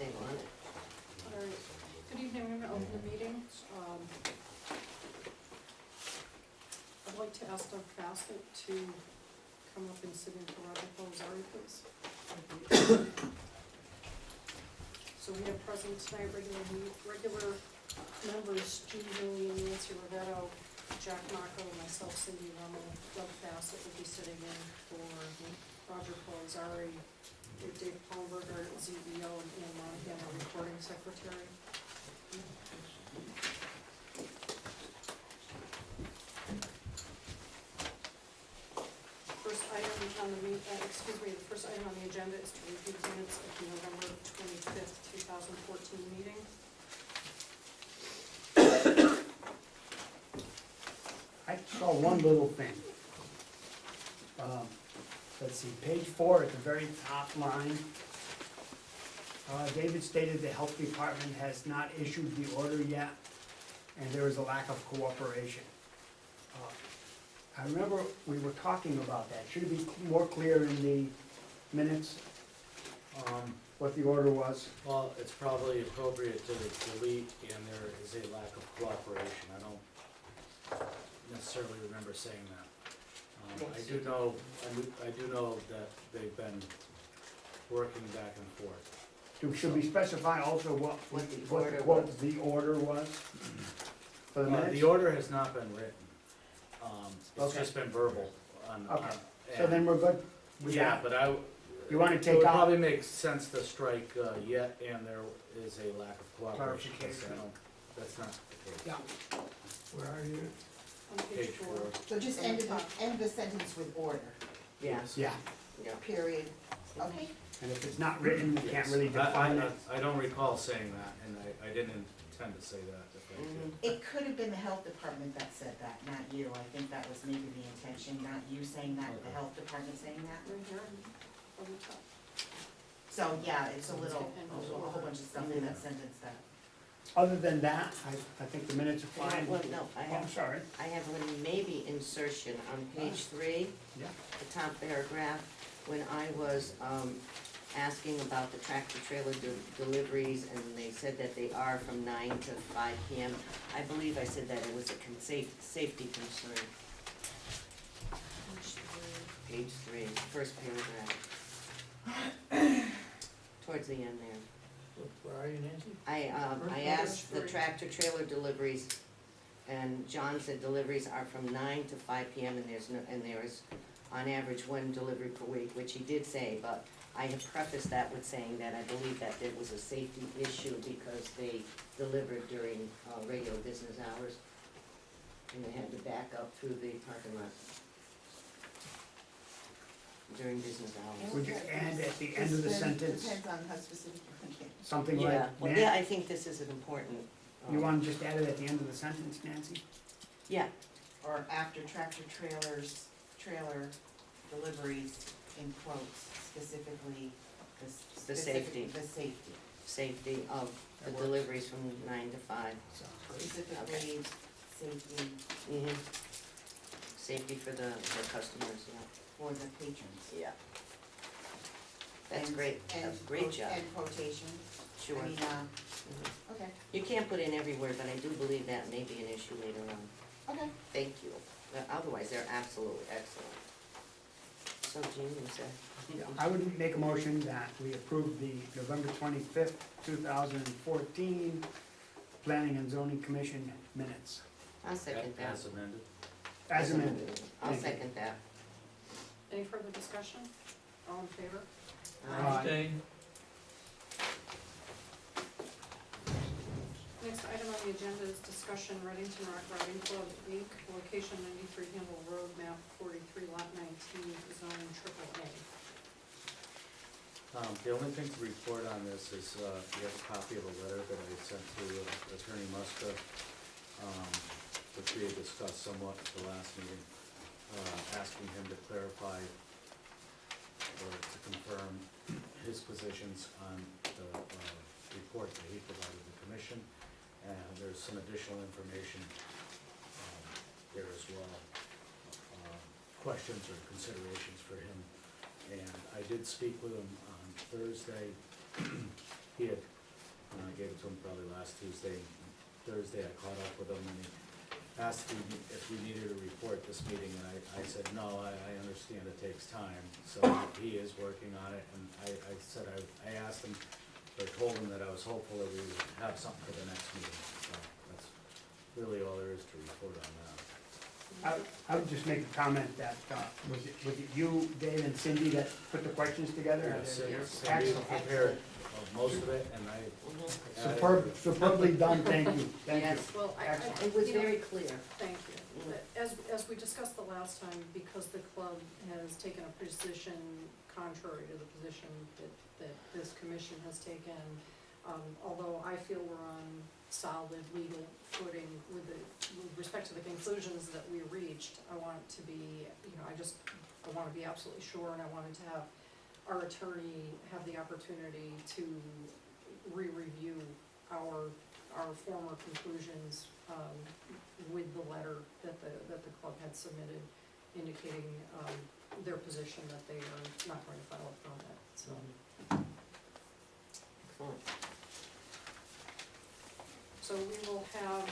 anything on it. All right, good evening, I'm gonna open the meeting. I'd like to ask Doug Bassett to come up and sit in for Roger Pellizzari, please. So we have present tonight regular members, Judy Millie and Nancy Rivetto, Jack Marco, myself, Cindy Rummel, Doug Bassett will be sitting in for Roger Pellizzari, Dave Palmberger, CEO, and Ann Monahan, our recording secretary. First item on the the first item on the agenda is to review the minutes of the November 25th, 2014 meeting. I saw one little thing. Let's see, page 4 at the very top line. David stated the health department has not issued the order yet, and there is a lack of cooperation. I remember we were talking about that. Should it be more clear in the minutes, what the order was? Well, it's probably appropriate to delete, and there is a lack of cooperation. I don't necessarily remember saying that. I do know that they've been working back and forth. Should we specify also what the order was for the minutes? The order has not been written. It's Okay. just been verbal. Okay, so then we're good with Yeah, that? but You wanna it take would out? probably make sense to strike yet, and there is a lack of cooperation. Clarification. That's not the case. Yeah. Where are you? On page Page 4. 4. So just end the sentence with order, Yeah, Yeah, yeah. period. Okay. and if it's not written, we can't Yes. really define it. I don't recall saying that, and I didn't intend to say that, if I did. It could have been the health department that said that, not you. I think that was maybe the intention, not you saying that, the Okay. health department saying that. Right here, on the top. So, yeah, it's a whole bunch of stuff in that sentence that. Other than that, I think the minutes are fine. Well, no, Oh, I'm sorry. I have one maybe insertion on page 3, Yeah. the top paragraph, when I was asking about the tractor trailer deliveries, and they said that they are from 9 to 5 p.m. I believe I said that it was a safety concern. Page 3, first paragraph. Towards the end there. Where are you, Nancy? I asked the tractor trailer deliveries, and John said deliveries are from 9 to 5 p.m. and there is on average 1 delivery per week, which he did say, but I have prefaced that with saying that I believe that there was a safety issue because they delivered during regular business hours, and they had to back up through the parking lot during business hours. Would you add at the end of the sentence, Depends on how specific you can something Yeah, like, well, yeah, I think this is an important. you want to just add it at the end of the sentence, Nancy? Yeah, get. Or after tractor trailer deliveries in quotes, specifically The safety. The safety. safety of the That works. deliveries from 9 to 5. Sounds good. Specifically, safety Mm-hmm. Safety for the customers, yeah. for the patrons. Yeah. That's And- great, and that's a great job, And quotation, sure. I mean, Mhm. okay, You can't put in everywhere, but I do believe that may be an issue later on. okay. Thank you. Otherwise, they're absolutely excellent. So Jean, you said? I would make a motion that we approve the November 25th, 2014 Planning and Zoning Commission minutes. I'll second that. As amended. As amended. I'll Thank you. second that. Any further discussion? All in favor? Aye. Abstain. Next item on the agenda is discussion Reddington Rock Riding Club, Inc., location 93 Handle Road, map 43, lot 19, zone AAA. The only thing to report on this is, you have a copy of a letter that I sent to Attorney Muska, which we had discussed somewhat at the last meeting, asking him to clarify or to confirm his positions on the report that he provided the commission. And there's some additional information there as well, questions or considerations for him. And I did speak with him on Thursday. He had and I gave it to him probably last Tuesday. Thursday, I caught up with him, and he asked if we needed a report this meeting, and I said, no, I understand it takes time. So he is working on it, and I said, I asked him, or told him that I was hopeful that we would have something for the next meeting. So that's really all there is to report on that. I would just make a comment that, was it you, Dave, and Cindy that put the questions together? Yeah, Cindy Excellent. prepared most of it, and I added. Superbly done, thank you, thank you. Yes. Well, Excellent. It was you know, very clear. Thank you. As we discussed the last time, because the club has taken a position contrary to the position that this commission has taken, although I feel we're on solid legal footing with respect to the conclusions that we reached, I want it to be, I want to be absolutely sure, and I wanted to have our attorney have the opportunity to re-review our former conclusions with the letter that the club had submitted indicating their position that they are not going to file a permit, so. Excellent. So we will have,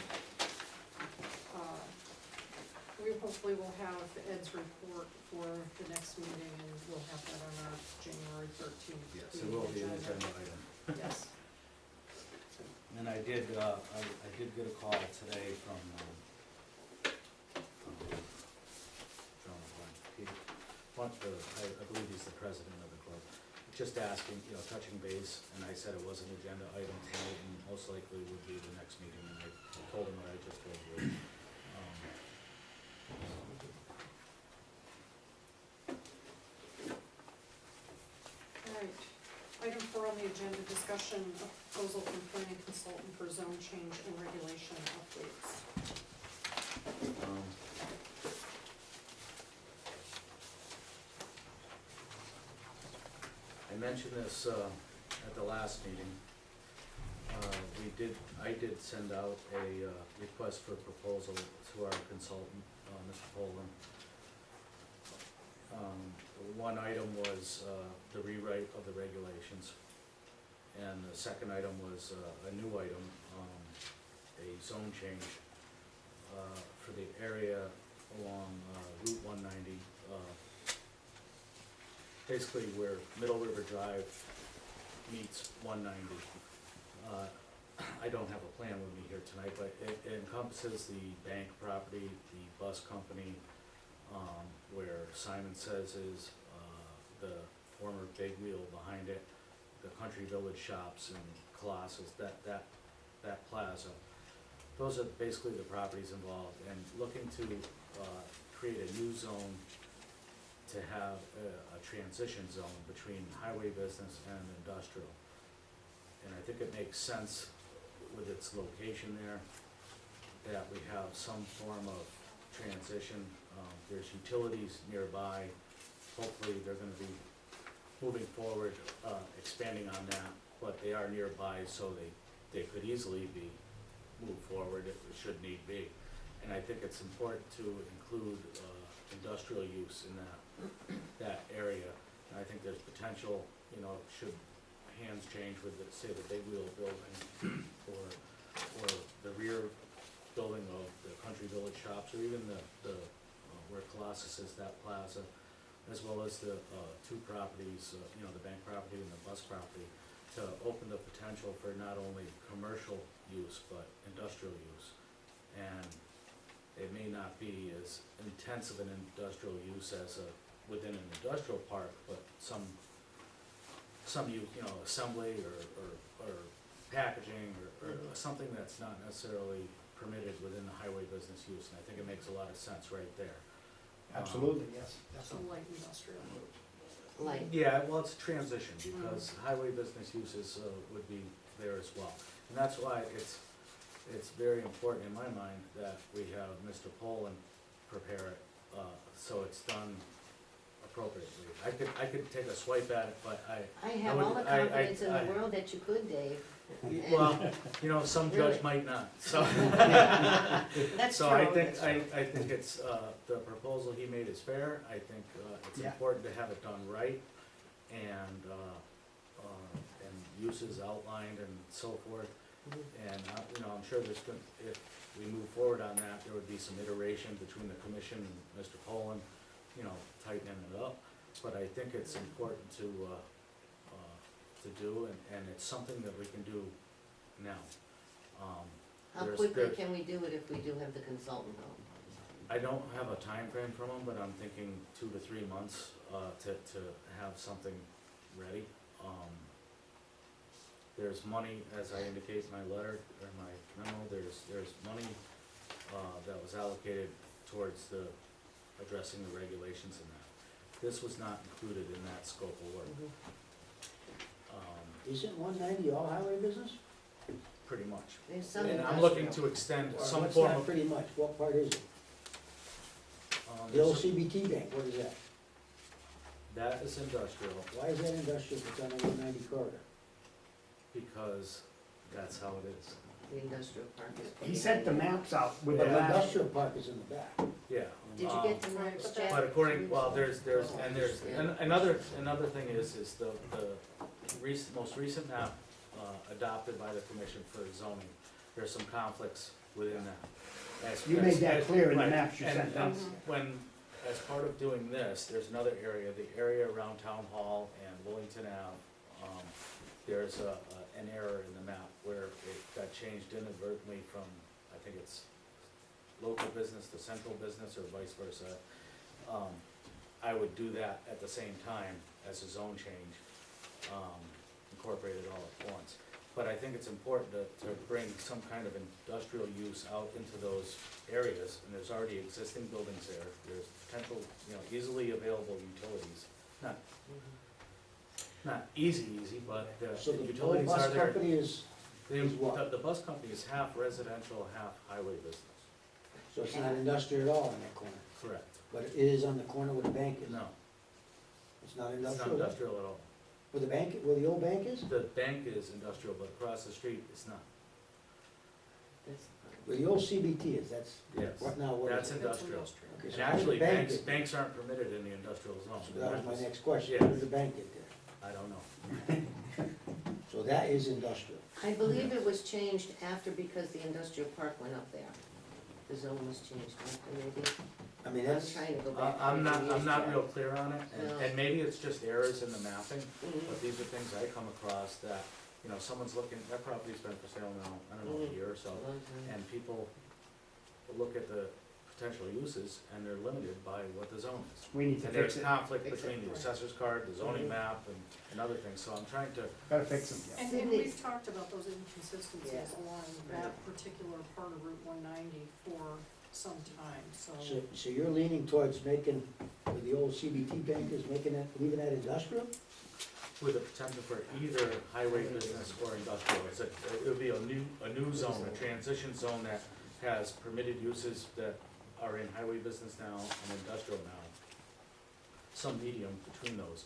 we hopefully will have Ed's report for the next meeting, and we'll have that on our January 13th. Yes, it will be an agenda item. Yes. And I did get a call today from, I believe he's the president of the club, just asking, touching base, and I said it was an agenda item tonight, and most likely would be the next meeting, and I told him what I just told you. All right. Item 4 on the agenda, discussion of proposal from planning consultant for zone change and regulation updates. I mentioned this at the last meeting. I did send out a request for proposal to our consultant, Mr. Poland. One item was the rewrite of the regulations, and the second item was a new item, a zone change for the area along Route 190, basically where Middle River Drive meets 190. I don't have a plan with me here tonight, but it encompasses the bank property, the bus company, where Simon Says is the former Big Wheel behind it, the Country Village shops and Colossus, that plaza. Those are basically the properties involved, and looking to create a new zone to have a transition zone between highway business and industrial. And I think it makes sense with its location there that we have some form of transition. There's utilities nearby. Hopefully they're gonna be moving forward, expanding on that, but they are nearby, so they could easily be moved forward if it should need be. And I think it's important to include industrial use in that area. And I think there's potential, should hands change with say the Big Wheel building or the rear building of the Country Village shops, or even the where Colossus is, that plaza, as well as the two properties, the bank property and the bus property, to open the potential for not only commercial use but industrial use. And it may not be as intensive an industrial use as within an industrial park, but some assembly or packaging or something that's not necessarily permitted within the highway business use, and I think it makes a lot of sense right there. Absolutely, yes, So definitely. light industrial. Like, Yeah, well, it's a transition, because highway business uses would be there as well. And that's why it's very important in my mind that we have Mr. Poland prepare it, so it's done appropriately. I could take a swipe at it, but I have all the confidence in the world that you could, Dave. well, some judge Really? might not, so. That's So true. I think, that's true. I think it's, the proposal he made is fair. I think it's Yeah. important to have it done right and uses outlined and so forth. Mhm. And, you know, I'm sure there's going, if we move forward on that, there would be some iteration between the commission and Mr. Poland, you know, tightening it up. But I think it's important to do, and it's something that we can do now. How There's- quickly there- can we do it if we do have the consultant home? I don't have a time frame from them, but I'm thinking 2 to 3 months, to have something ready. There's money, as I indicate in my letter, or my memo, there's money, that was allocated towards the, addressing the regulations in that. This was not included in that scope of work, Isn't 190 all highway business? pretty much. There's some And I'm industrial. looking to extend Or some what's form not of, pretty much, what part is it? The there's old some- CBT bank, what is that? that is industrial, Why is that industrial if it's on the 190 corridor? because that's how it is. The industrial park is. He sent the maps out with the But the last, industrial park is in the back. Yeah. Did you get the maps, But Jack? But according, well, there's, and another thing is the most recent map, adopted by the commission for zoning, there's some conflicts within that. you made that clear in the right, maps you and- sent and us. When, as part of doing this, there's another area, the area around Town Hall and Wellington Ave, there's an error in the map where it got changed inadvertently from, I think it's local business to central business or vice versa. I would do that at the same time as a zone change, incorporate it all at once. But I think it's important to bring some kind of industrial use out into those areas, and there's already existing buildings there. There's potential, you know, easily available utilities, not easy, but the So the whole utilities are bus there. company is what? The bus company is half residential, half highway business. So it's not industrial at all on that corner, Correct. but it is on the corner where the bank is. No, It's not it's not industrial? industrial at all. Where the bank, where the old bank is? The bank is industrial, but across the street, it's not. That's- Where the old CBT is, that's, Yes, what now, what that's is it? industrial. Okay, And so how did actually, the bank get there? banks aren't permitted in the industrial zone. So that was my next question, Yeah. how did the bank get there? I don't know. So that is industrial. I believe it was changed after because the industrial park went up there. The zone was changed after, maybe. I mean, I'm that's, trying to go back. I'm 20 years, not Jack. real clear on it, No. and maybe it's just errors in the mapping, Mhm. but these are things I come across that, you know, someone's looking, that property's been for sale now, I don't know, a year or so. A long time. And people look at the potential uses, and they're limited by what the zone is. We need to And fix there's it, conflict Fix it. between the assessor's card, the zoning Mhm. map, and other things, so I'm trying to, gotta fix them, yeah. And Sydney- we've talked about those inconsistencies Yeah. along that particular part of Route 190 for some time, so you're leaning towards making, where the old CBT bank is, making that, leaving that industrial? with the potential for either highway business or industrial. It would be a new zone, a transition zone that has permitted uses that are in highway business now and industrial now. Some medium between those.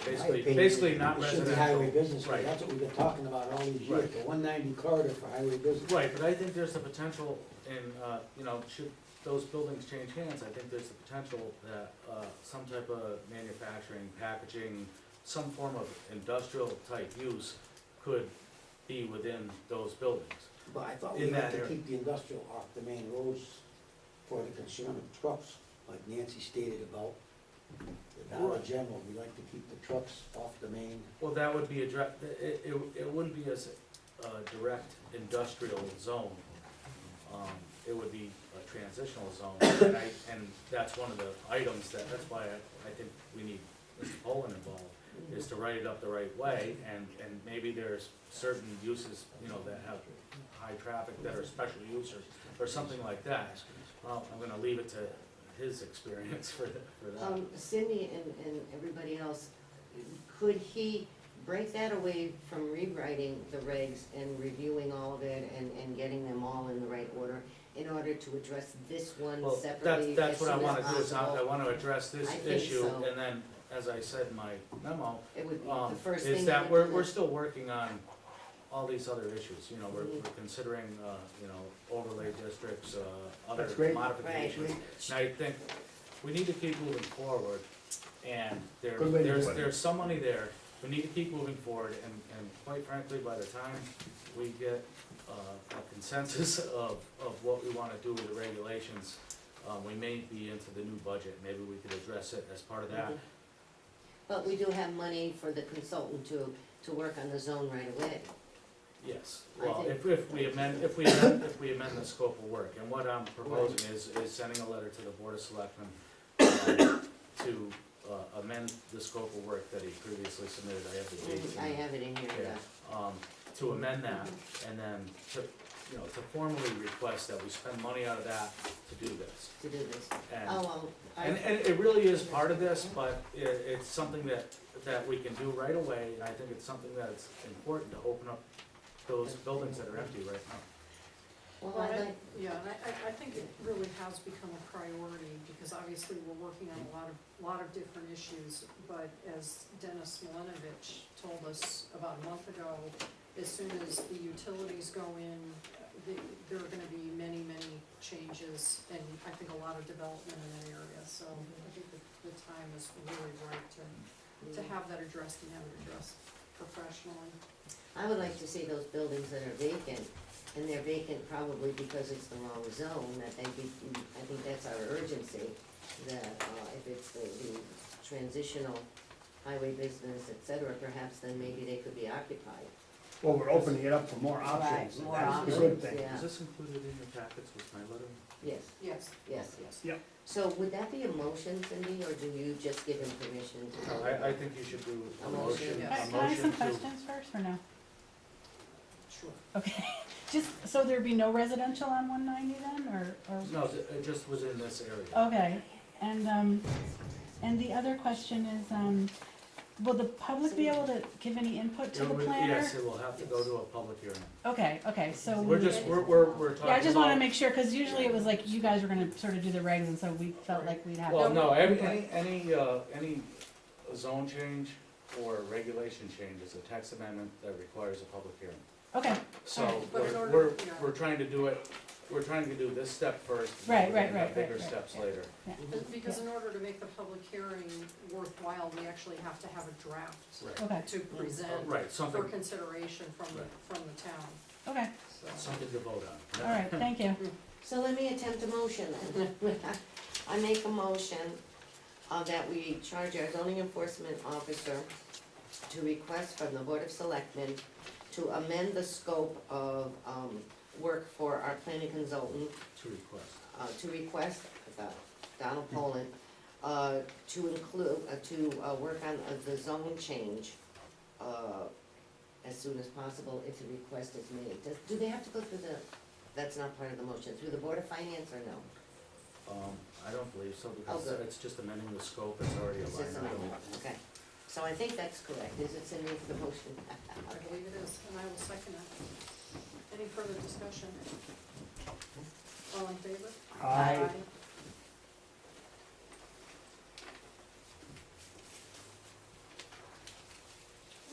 In my opinion, Basically not It should be highway residential. business, 'cause Right. that's what we've been talking about all these years, Right. the 190 corridor for highway business. Right, but I think there's the potential in, you know, should those buildings change hands, I think there's the potential that, some type of manufacturing, packaging, some form of industrial type use could be within those buildings. But I thought In we had that to area. keep the industrial off the main roads for the concern of trucks, like Nancy stated about the Dollar Right. General, we like to keep the trucks off the main. Well, that would be it wouldn't be as a direct industrial zone. It would be a transitional zone, and that's one of the items that's why I think we need Mr. Poland involved, is to write it up the right way, and maybe there's certain uses, you know, that have high traffic that are special use or something like that. Well, I'm gonna leave it to his experience for that. Cindy and everybody else, could he break that away from rewriting the regs and reviewing all of it and getting them all in the right order in order to address this one Well, separately that's as what I soon wanna as do, is I possible? wanna address this I think issue, so. and then, as I said in my memo, It would be the first thing. is you that would we're do. still working on all these other issues, you know, we're considering, you know, overlay districts, other That's great. modifications. And I think we need to keep moving forward, and Good way to do it. there's some money there, we need to keep moving forward, and quite frankly, by the time we get a consensus of what we wanna do with the regulations, we may be into the new budget, maybe we could address it as part of that. But we do have money for the consultant to work on the zone right away. Yes, I well, think- if we amend the scope of work, and what I'm proposing is sending a letter to the Board of Selectmen to amend the scope of work that he previously submitted, I have the dates. I have it in here, yeah. To amend that, and then to formally request that we spend money out of that to do this. To do this. And, Oh, well, and it really is part of this, but it's something that we can do right away, and I think it's something that's important to open up those buildings that are empty right now. well, Well, I I, like, yeah, and I think it really has become a priority, because obviously we're working on a lot of different issues, but as Dennis Malinovich told us about a month ago, as soon as the utilities go in, there are gonna be many, many changes, and I think a lot of development in that area, so I think the time is really right to have that addressed and have it addressed professionally. I would like to see those buildings that are vacant, and they're vacant probably because it's the wrong zone, that they be, I think that's our urgency, that, if it's the transitional highway business, et cetera, perhaps then maybe they could be occupied. Well, we're opening it up for more options, Right, more that's the good options, thing. yeah. Is this included in your packets with my letter? Yes, Yes. yes. So would that be a motion, Cindy, or do you just give him permission to? No, I think you should do A a motion, motion, yes. a Can I ask some motion to. questions first, or no? Sure. Okay, just, so there'd be no residential on 190 then, or? No, it just was in this area. Okay, and the other question is, will the public be able to give any input to the planner? Yes, it will have to go to a public hearing. Okay, so. We're just, we're talking Yeah, I just wanna about- make sure, cause usually it was like you guys were gonna sort of do the regs, and so we felt like we'd have. Well, to- no, any zone change or regulation change is a text amendment that requires a public hearing. Okay, So Alright. But in we're, order- we're, yeah. we're trying to do it, we're trying to do this step first. and Right, then right, we're gonna have right, Bigger right, steps yeah. later. yeah. Because in order to make the public hearing worthwhile, we actually have to have a draft Right. Okay, to present Right, for something, consideration from the town, okay, so. something to vote on. alright, thank you. So let me attempt a motion then. I make a motion that we charge our zoning enforcement officer to request from the Board of Selectmen to amend the scope of, work for our planning consultant, To request. to request, Donald Poland, to include, to work on the zone change, as soon as possible if the request is made. Do they have to go through that's not part of the motion, through the Board of Finance or no? I don't believe so, because good. it's just amending the scope, it's already a It's line just item. amendment, okay. So I think that's correct, is it, Cindy, for the motion? I believe it is, and I will second it. Any further discussion? All in favor? Aye.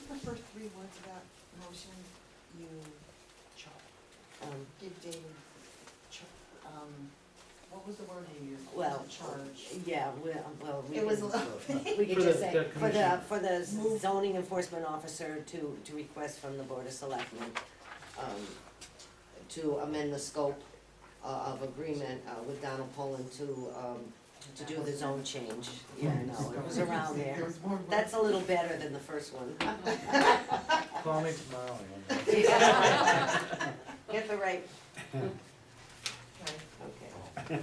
The first three words of that motion, you give David, what was the word you used? Well, Charge. Yeah, well, we It was, can, we can For just the- say, the for commission. for the zoning enforcement officer to request from the Board of Selectmen, to amend the scope of agreement with Donald Poland to do the zone change. Yeah, no, it was around there. That's a little better than the first one. Call me tomorrow, and Get the right, Okay. okay.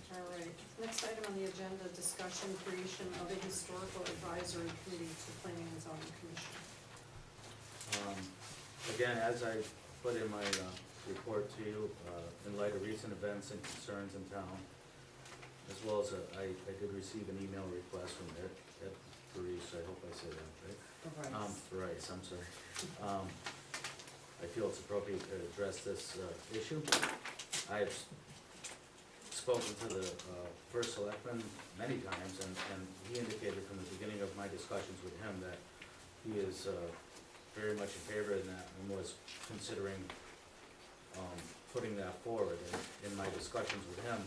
All right, next item on the agenda, discussion, creation of a historical advisory committee to planning and zoning commission. Again, as I put in my report to you, in light of recent events and concerns in town, as well as I did receive an email request from Ed Paris, I hope I said that right. Rice, I'm sorry. I feel it's appropriate to address this issue. I've spoken to the first selectman many times, and he indicated from the beginning of my discussions with him that he is very much in favor of that and was considering putting that forward. And in my discussions with him,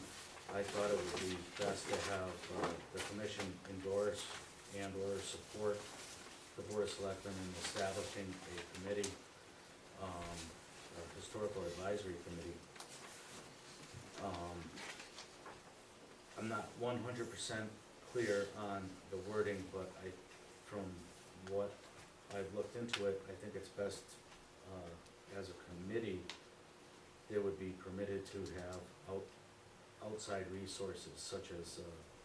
I thought it would be best to have the commission endorse and or support the Board of Selectmen in establishing a committee, a historical advisory committee. I'm not 100% clear on the wording, but from what I've looked into it, I think it's best, as a committee, they would be permitted to have outside resources such as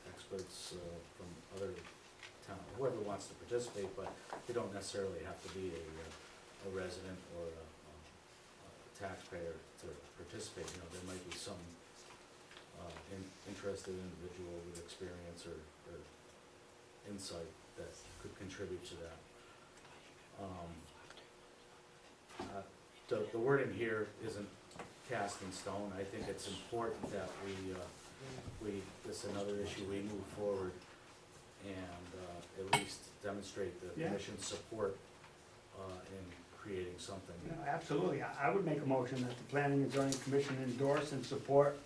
experts from other towns, whoever wants to participate, but they don't necessarily have to be a resident or a taxpayer to participate. You know, there might be some interested individual with experience or insight that could contribute to that. The wording here isn't cast in stone. I think it's important that this is another issue, we move forward and at least demonstrate the Yeah. commission's support in creating something. No, absolutely. I would make a motion that the Planning and Zoning Commission endorse and support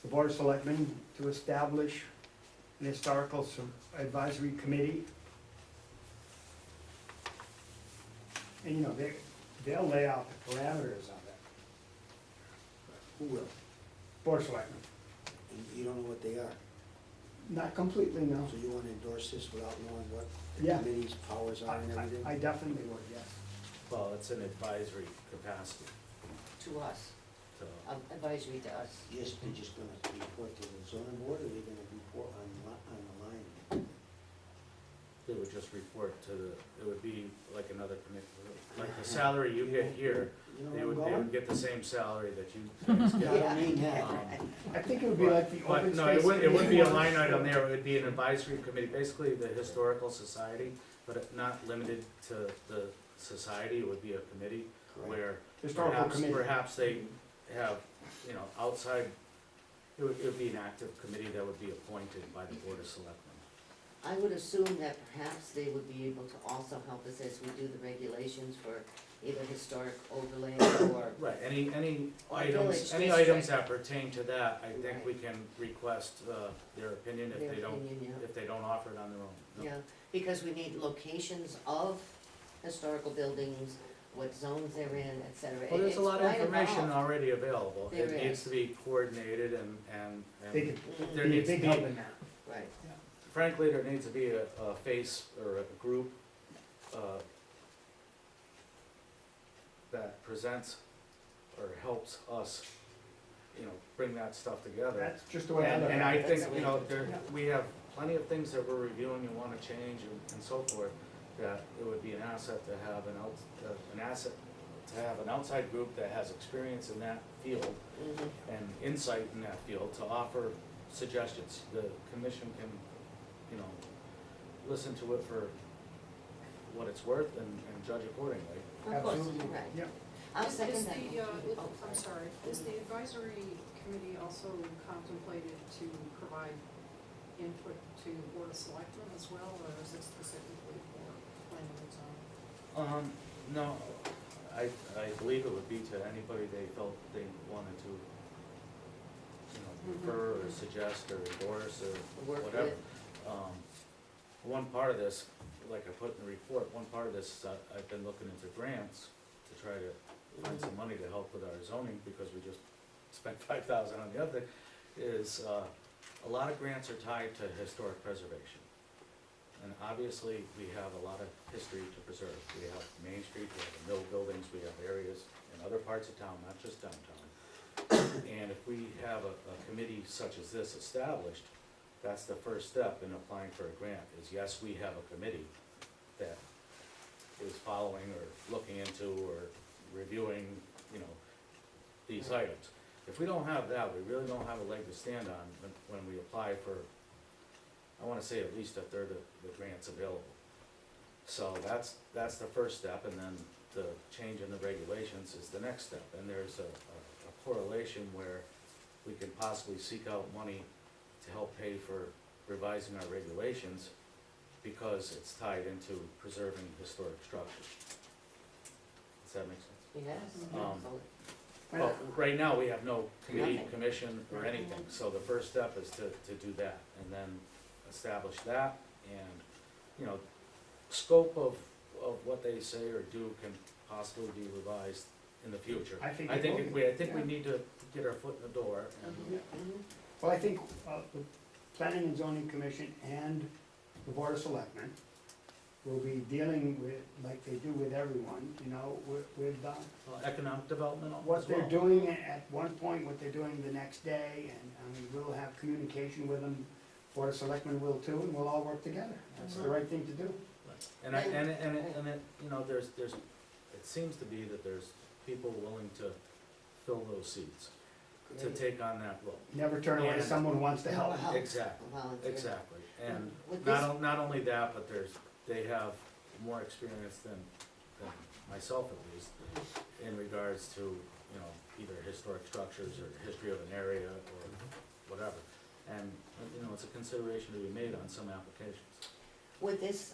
the Board of Selectmen to establish an historical advisory committee. And, you know, they'll lay out the parameters of it. Who will? Board of Selectmen. And you don't know what they are, Not completely, no. so you wanna endorse this without knowing what the Yeah. committee's powers are and everything? I definitely would, yes. Well, it's an advisory capacity To us, to, advisory to us. Yes, they're just gonna report to the zoning board, or they're gonna report on the line? they would just report to it would be like another committee, like the salary you get here, You know they where I'm would, they would going? get the same salary that you guys Yeah, get. I don't mean that. I think it would be like the But open no, space. it wouldn't be a committee. line item there, it would be an advisory committee, basically the historical society, but not limited to the society, it would be a committee Correct. where Historical committee. perhaps they have, you know, outside, it would be an active committee that would be appointed by the Board of Selectmen. I would assume that perhaps they would be able to also help us as we do the regulations for either historic overlay or, Right, any Or items, village any district. items that pertain to that, I think we can request their opinion if their they don't, opinion, yeah. if they don't offer it on their own. No. Yeah, because we need locations of historical buildings, what zones they're in, et cetera. Well, there's It's a lot of quite information involved. already available. There It needs is. to be coordinated and They could there be a needs to big be, help in that. Right, frankly, there needs to be a face or a group that presents or helps us, you know, bring that stuff together. That's just the way I look And at I it. think, That's you know, the way- we have plenty of things that we're reviewing and wanna change and so forth, that it would be an asset to have an outside group that has experience in that field mhm, and insight in that field to offer suggestions. The commission can, you know, listen to it for what it's worth and judge accordingly. of course, Absolutely. right. Yeah. I'll Is second the, that. Oh, I'm sorry, is the advisory committee also contemplated to provide input to Board of Selectmen as well, or is it specifically for planning and zoning? No, I believe it would be to anybody they felt they wanted to, you know, refer or suggest or endorse or Work whatever. with. One part of this, like I put in the report, one part of this is I've been looking into grants to try to find some money to help with our zoning, because we just spent $5,000 on the other thing, is a lot of grants are tied to historic preservation. And obviously, we have a lot of history to preserve. We have Main Street, we have the mill buildings, we have areas in other parts of town, not just downtown. And if we have a committee such as this established, that's the first step in applying for a grant, is yes, we have a committee that is following or looking into or reviewing, you know, these items. If we don't have that, we really don't have a leg to stand on when we apply for, I wanna say at least a third of the grants available. So that's the first step, and then the change in the regulations is the next step. And there's a correlation where we can possibly seek out money to help pay for revising our regulations, because it's tied into preserving historic structures. Does that make sense? Yes, Um, absolutely. Well, right now, we have no committee, Nothing. commission, or anything, so the first step is to do that, and then establish that, and, you know, scope of of what they say or do can possibly be revised in the future. I think I it think will if be. we, I think we Yeah. need to get our foot in the door and, Mhm. Well, I think, the Planning and Zoning Commission and the Board of Selectmen will be dealing with, like they do with everyone, you know, with, economic development as well. what they're doing at one point, what they're doing the next day, and, I mean, we'll have communication with them. Board of Selectmen will too, and we'll all work together. That's the right thing to do. And it, you know, there's, it seems to be that there's people willing to fill those seats, to take on that role. Never turn away And- someone who wants to help. Help. Exactly, Volunteer. exactly. And With not only that, but they have more experience than myself at least, in regards to, you know, either historic structures or history of an area or whatever. And, you know, it's a consideration to be made on some applications. Would this,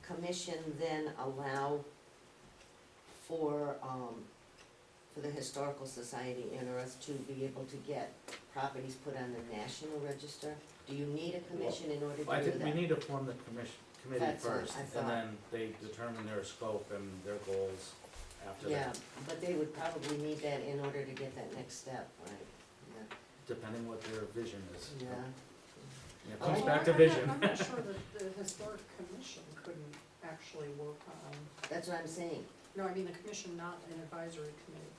commission then allow for the Historical Society and us to be able to get properties put on the National Register? Do you need a commission in order to do I that? think we need to form the committee That's what first, I and thought. then they determine their scope and their goals after Yeah, that, but they would probably need that in order to get that next step, right? depending what their vision is. Yeah, yeah. It Oh, comes Well, back to I'm vision. not sure that the historic commission couldn't actually work on, That's what I'm saying. no, I mean the commission, not an advisory committee.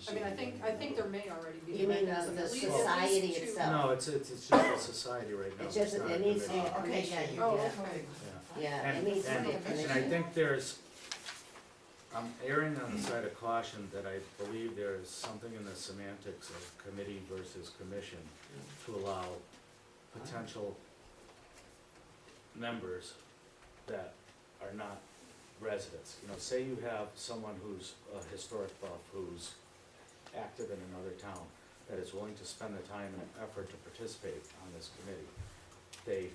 I mean, I think there may already be. You mean mechanism, the at least society to- itself? No, it's just a society right now. It's just, not a it needs to be a committee. Okay, yeah, commission, Oh, yeah. okay. Yeah. Yeah, it And, needs to and, be a and commission. I think there's, I'm erring on the side of caution that I believe there is something in the semantics of committee versus commission to allow potential members that are not residents. You know, say you have someone who's a historic buff, who's active in another town, that is willing to spend the time and effort to participate on this committee.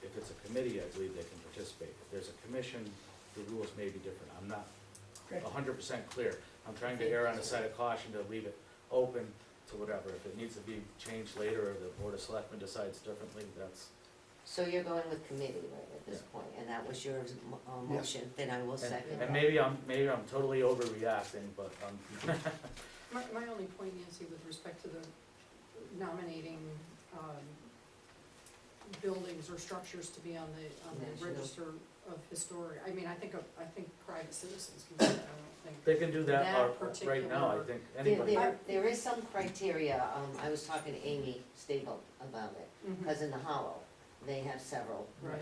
If it's a committee, I believe they can participate. If there's a commission, the rules may be different. I'm not Okay. 100% clear. I'm trying to err on the side of caution to leave it open to whatever. If it needs to be changed later, or the Board of Selectmen decides differently, that's, So you're going with committee right at this Yeah. point, and that was your Yes. motion, then I will second and that. maybe I'm totally overreacting, but, My only point, Nancy, with respect to the nominating, buildings or structures to be on the National. register of historic, I mean, I think private citizens can do that, I don't think. they can do that That right now, I particular- think, There, anybody. there is some criteria, I was talking to Amy Stable about it, because in the Hollow, they have several. Right,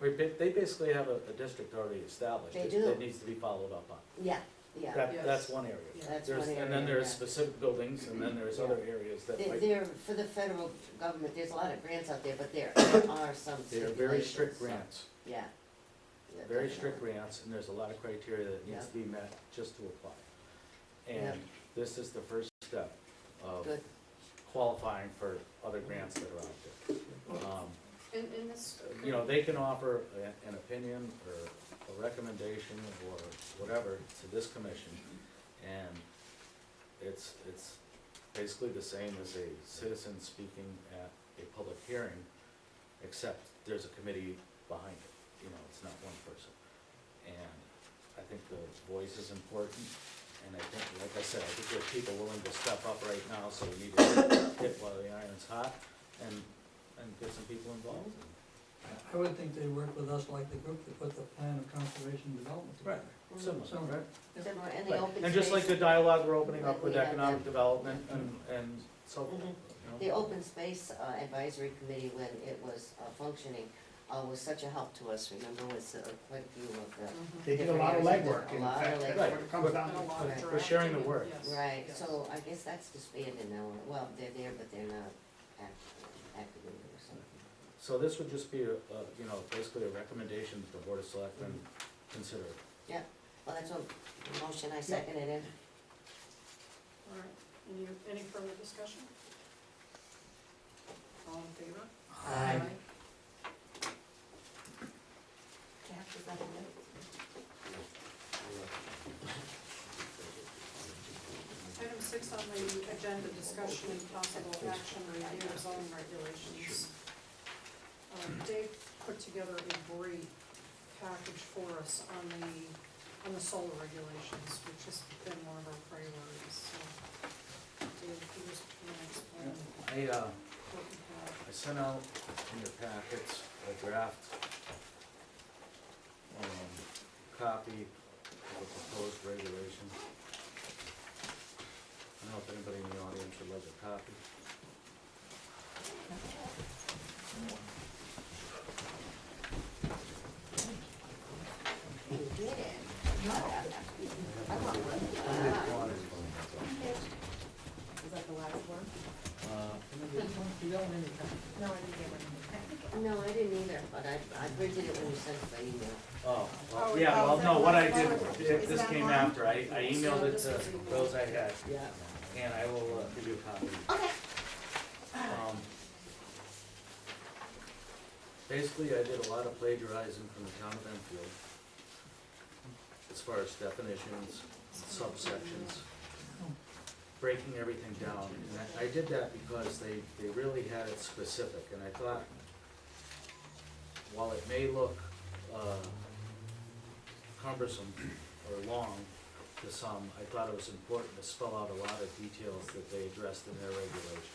right. They basically have a district already established. They that- do. That needs to be followed up on. Yeah, yeah, Yes. That's one area. Yeah. that's There's, one area, and then there's yeah. specific buildings, and then there's Yeah. other areas that might, There, for the federal government, there's a lot of grants out there, but there are some they are stipulations. very strict so, grants. Yeah. Yeah, Very definitely. strict grants, and there's a lot of criteria that needs Yeah. to be met just to apply. Yeah. And this is the first step of Good. qualifying for other grants that are out there. And this. You know, they can offer an opinion or a recommendation or whatever to this commission, and it's basically the same as a citizen speaking at a public hearing, except there's a committee behind it. You know, it's not one person. And I think the voice is important, and I think, like I said, I think there's people willing to step up right now, so we need to hit while the iron's hot and get some people involved. I would think they work with us like the group that put the plan of conservation development together. Similar, right? Similar, and the Right. open space. And just like the dialogue we're opening Like up with we have economic them. development and so forth, Mhm. you know? The Open Space Advisory Committee, when it was functioning, was such a help to us, remember, with quite a few of the, They did a lot of legwork, A in lot of fact, that's legwork. what it comes down And a lot of to. We're sharing the drafting, work. yes, right, yes. so I guess that's disbanded now, well, they're there, but they're not active or something. So this would just be you know, basically a recommendation that the Board of Selectmen consider. Well, that's what, the motion I seconded in. All right, any further discussion? All in favor? Aye. Jeff, is that a note? Item 6 on the agenda, discussion and possible action, review of zoning regulations. Dave put together a brief package for us on the solar regulations, which has been one of our priorities, so. Dave, if you just want to explain what we have. I sent out in your packets a draft, copy of the proposed regulation. I don't know if anybody in the audience would like a copy. You did it. I want one. Is that the last one? You don't need to- No, I didn't get one. No, I didn't either, but I printed it when you sent it by email. Oh, Oh, yeah, well, no, what I did, Is this that came mine? after, I emailed it to those I had, Yeah. and I will give you a copy. Okay. Basically, I did a lot of plagiarizing from the town of Enfield, as far as definitions, subsections, breaking everything down. And I did that because they really had it specific, and I thought, while it may look cumbersome or long to some, I thought it was important to spell out a lot of details that they addressed in their regulations.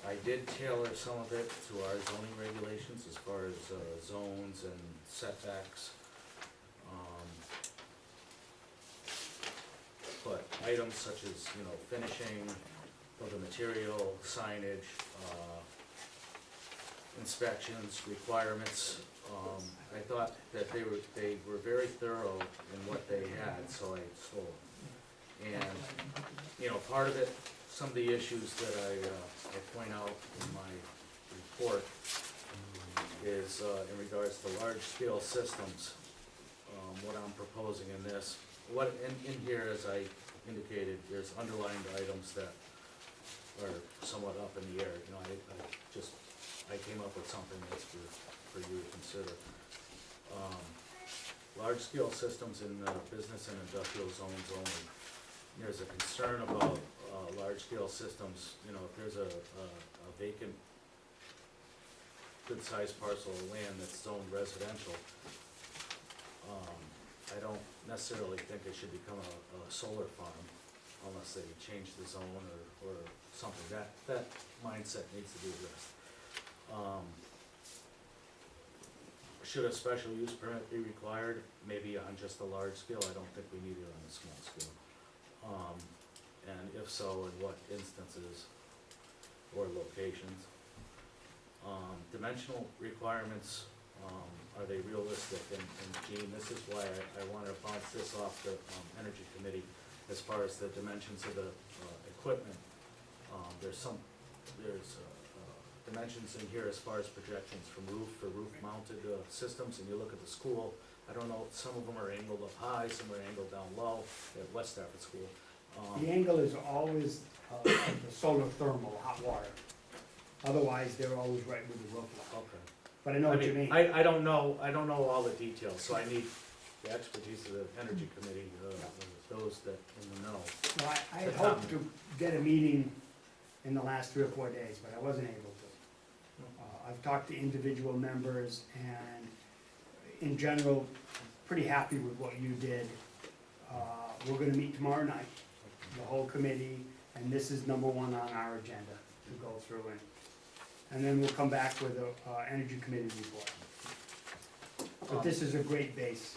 I did tailor some of it to our zoning regulations as far as zones and setbacks. But items such as, finishing of the material, signage, inspections, requirements, I thought that they were very thorough in what they had, so I stole them. And, part of it, some of the issues that I point out in my report is in regards to large-scale systems, what I'm proposing in this. What in here, as I indicated, there's underlined items that are somewhat up in the air. I came up with something that's for you to consider. Large-scale systems in business and industrial zones only. There's a concern about large-scale systems, if there's a vacant, good-sized parcel of land that's zoned residential, I don't necessarily think it should become a solar farm unless they change the zone or something. That mindset needs to be addressed. Should a special use permit be required? Maybe on just a large scale. I don't think we need it on a small scale. And if so, in what instances or locations? Dimensional requirements, are they realistic? And Gene, this is why I wanted to bounce this off the Energy Committee as far as the dimensions of the equipment. There's dimensions in here as far as projections from roof for roof-mounted systems, and you look at the school, I don't know, some of them are angled up high, some are angled down low at West Stafford School. The angle is always the solar thermal, hot water. Otherwise, they're always right with the roof line. Okay. But I know what you mean. I don't know all the details, so I need the expertise of the Energy Committee, those that in the know. Well, I had hoped to get a meeting in the last 3 or 4 days, but I wasn't able to. I've talked to individual members, and in general, pretty happy with what you did. We're gonna meet tomorrow night, the whole committee, and this is number 1 on our agenda to go through, and then we'll come back with a Energy Committee report. But this is a great base.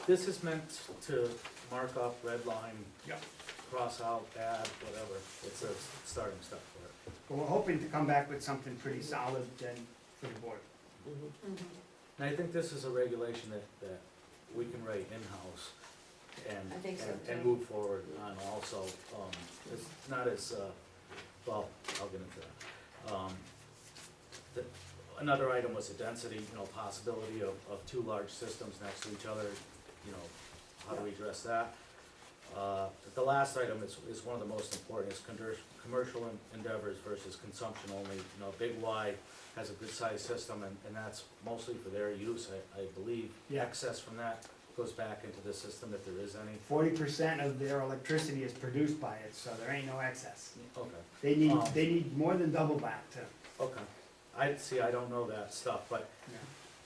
This is meant to mark off, red line, Yep. cross out, add, whatever. It's a starting step for it. But we're hoping to come back with something pretty solid then for the board. And I think this is a regulation that we can write in-house and, I think so, and too. move forward on also. It's not as, well, I'll get into that. Another item was the density, possibility of 2 large systems next to each other, how do we address that? The last item is one of the most important, is commercial endeavors versus consumption only. Big Y has a good sized system, and that's mostly for their use, I believe. Yeah. Excess from that goes back into the system if there is any. 40% of their electricity is produced by it, so there ain't no excess. Okay, They need more than double that too. okay. I don't know that stuff, but Yeah.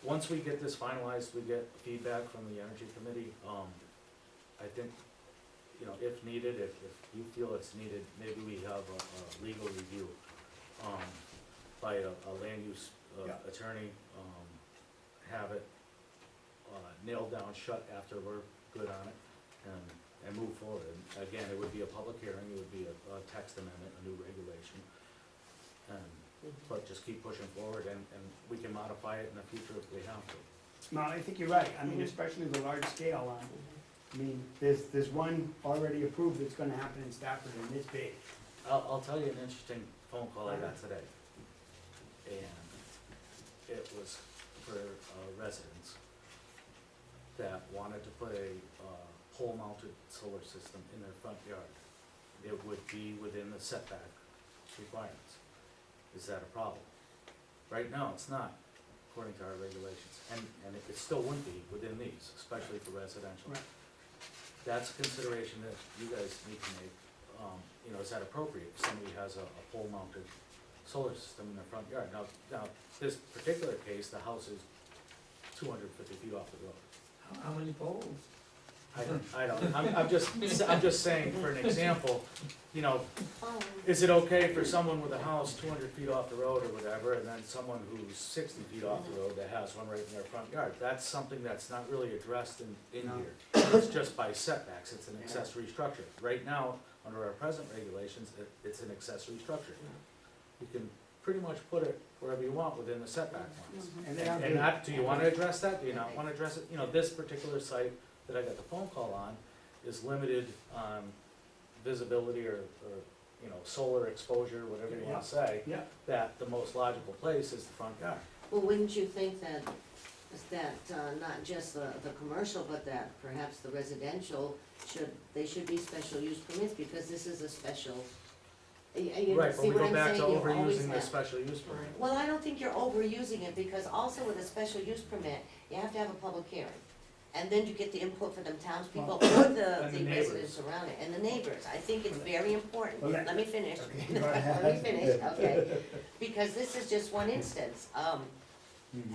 once we get this finalized, we get feedback from the Energy Committee, I think, you know, if needed, if you feel it's needed, maybe we have a legal review, by a land use, Yeah. attorney, have it, nailed down shut after we're good on it, and move forward. And again, it would be a public hearing, it would be a text amendment, a new regulation, but just keep pushing forward, and we can modify it in the future if we have to. No, I think you're right, I mean, especially the large scale on, I mean, there's one already approved that's gonna happen in Stafford, and it's big. I'll tell you an interesting phone call I got today, and it was for residents that wanted to put a pole-mounted solar system in their front yard. It would be within the setback requirements. Is that a problem? Right now, it's not, according to our regulations, and it still wouldn't be within these, especially for residential. Right. That's a consideration that you guys need to make. You know, is that appropriate if somebody has a pole-mounted solar system in their front yard? Now, this particular case, the house is 250 feet off the road. How many poles? I'm just saying, for an example, you know, is it okay for someone with a house 200 feet off the road or whatever, and then someone who's 60 feet off the road that has one right in their front yard? That's something that's not really addressed in No. here. It's just by setbacks, it's an accessory structure. Right now, under our present regulations, it's an accessory structure. You can pretty much put it wherever you want within the setback lines. And they are And that, do you wanna address that? Do you not wanna address it? You know, this particular site that I got the phone call on is limited on visibility or, you know, solar exposure, whatever you wanna say, Yeah, that the most logical place is the front yard. Well, wouldn't you think that, not just the commercial, but that perhaps the residential they should be special use permits, because this is a special, you Right, but see we what go I'm back saying? to You always overusing the have. special use permit. Well, I don't think you're overusing it, because also with a special use permit, you have to have a public hearing. And then you get the input from the townspeople or the And the neighbors. residents around it, and the neighbors. I think it's very important. Well, Let me finish. okay, go Let ahead. me finish, okay? Because this is just one instance.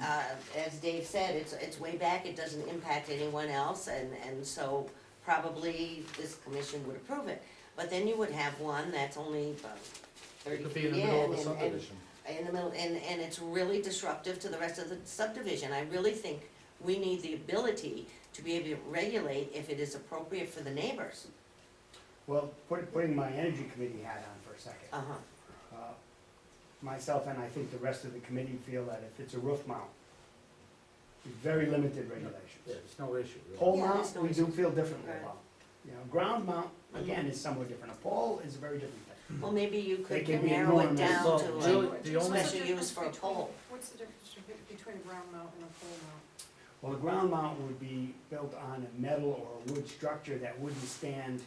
As Dave said, it's way back, it doesn't impact anyone else, and so probably this commission would approve it. But then you would have one that's only about 30 It could feet be in the middle of a and- subdivision. in the middle, and it's really disruptive to the rest of the subdivision. I really think we need the ability to be able to regulate if it is appropriate for the neighbors. well, putting my energy committee hat on for a second. Uh-huh. Myself and I think the rest of the committee feel that if it's a roof mount, it's very limited regulations. Yeah, there's no issue, really. Pole Yeah, mount, there's no we do issue. feel differently Right. about. You know, ground mount, again, is somewhat different. A pole is a very different thing. Well, maybe you They could can be narrow it enormous. down Well, to really, like, the only- special use for a pole. What's the difference between a ground mount and a pole mount? Well, a ground mount would be built on a metal or a wood structure that wouldn't stand,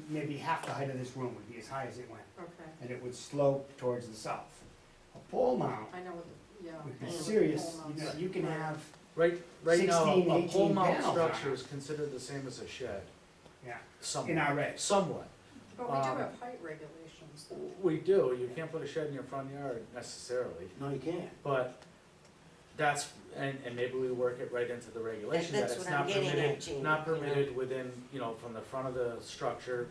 maybe half the height of this room would be as high as it went, Okay, and it would slope towards the south. A pole mount I know what, yeah. would be I know what serious, pole you know, mounts you can are. have, Right now, 16, a 18 pole mount panels on structure it. is considered the same as a shed, yeah, in somewhat, our regs. somewhat. But we do Um, have height regulations, though. We do, you can't put a shed in your front yard necessarily, No, you can't. but that's, and maybe we work it right into the regulation, that That's it's what I'm not getting at, permitted, Gene, not you know. permitted within, you know, from the front of the structure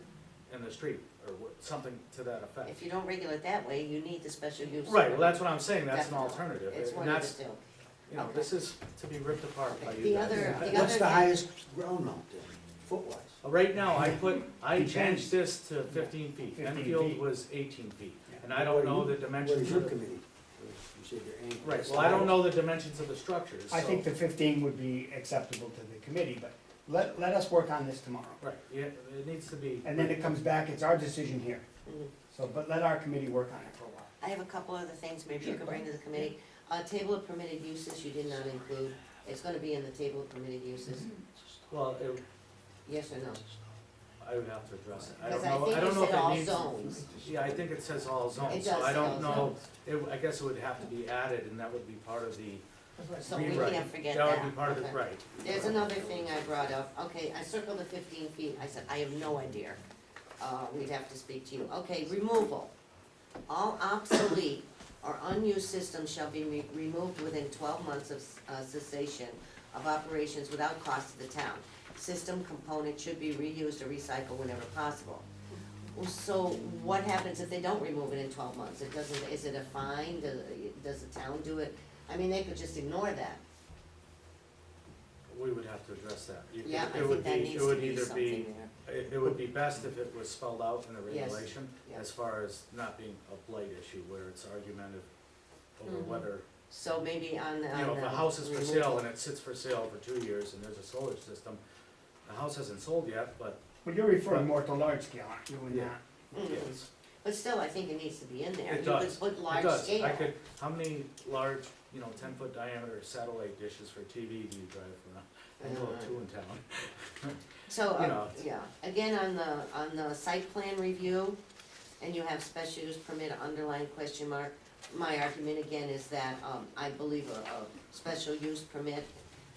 in the street, or something to that effect. If you don't regulate that way, you need the special use. Right, well, that's what I'm saying, that's an Definitely. alternative, It's and one of that's, the two. you know, Okay. this is to be ripped apart by Okay. you The guys. other- Yeah, the What's other the thing- highest ground mount then, foot-wise? Right now, I Depends. changed this to 15 feet, 15 Enfield feet. was 18 feet, Yeah. and I don't know the What dimensions is of your the. committee? You said your aim. Right, well, I don't know the dimensions of the structures, I so- think the 15 would be acceptable to the committee, but let us work on this tomorrow. Right, yeah, it needs to be. And then it comes back, it's our decision here. Mhm. So, but let our committee work on it for a while. I have a couple other things maybe you Sure, could go bring to the committee. Table of permitted uses you did not include. It's gonna be in the table of permitted uses. Well, Yes or no? I would have to address it. I Because don't I know, think I don't you know if said all it needs. zones. Yeah, I think it says all It zones, does so I say don't all know, zones. I guess it would have to be added, and that would be part of the So we rewrite. can't forget That that. would be part of the, Okay. right. There's another thing I brought up. Okay, I circled the 15 feet. I said, I have no idea. We'd have to speak to you. Okay, removal. All obsolete or unused systems shall be removed within 12 months of cessation of operations without cost to the town. System components should be reused or recycled whenever possible. So what happens if they don't remove it in 12 months? It doesn't, is it a fine? Does the town do it? I mean, they could just ignore that. We would have to address that. You could- Yeah, I it think would that be- needs it to would be either something there. It would be best if it was spelled out in the Yes, regulation, yeah. as far as not being a blight issue, where it's argumentative over Mhm. whether, So maybe on the, you know, if a house is for removal. sale and it sits for sale for 2 years and there's a solar system, the house hasn't sold yet, but But you're referring more to large scale, aren't you, in Yeah. that? Mhm. yes. But still, I think it needs to be in there. It You does. could put large It does. scale. I could, how many large, 10-foot diameter satellite dishes for TV do you drive around? I know of 2 in town. So, you know. yeah, again, on the site plan review, and you have special use permit underlined question mark, my argument again is that, I believe a special use permit,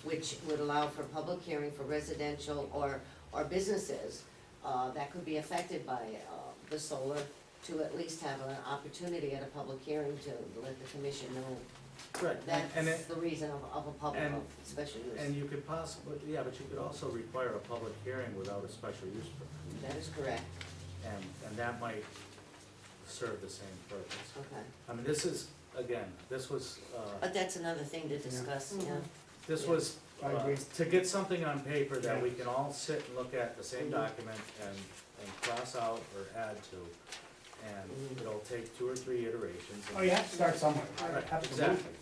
which would allow for public hearing for residential or businesses, that could be affected by, the solar, to at least have an opportunity at a public hearing to let the commission know. Correct. And That's it- the reason of a public, and- of special use. And you could possibly, yeah, but you could also require a public hearing without a special use permit. That is correct, And that might serve the same purpose. okay. I mean, this is, again, this was, But that's another thing to discuss, yeah. Mhm. this yeah. was, I agree. to get something on paper that Yeah. we can all sit and look at the same Mhm. document and cross out or add to. And Mhm. it'll take 2 or 3 iterations. and- Oh, you have to start somewhere, Right, absolutely. exactly.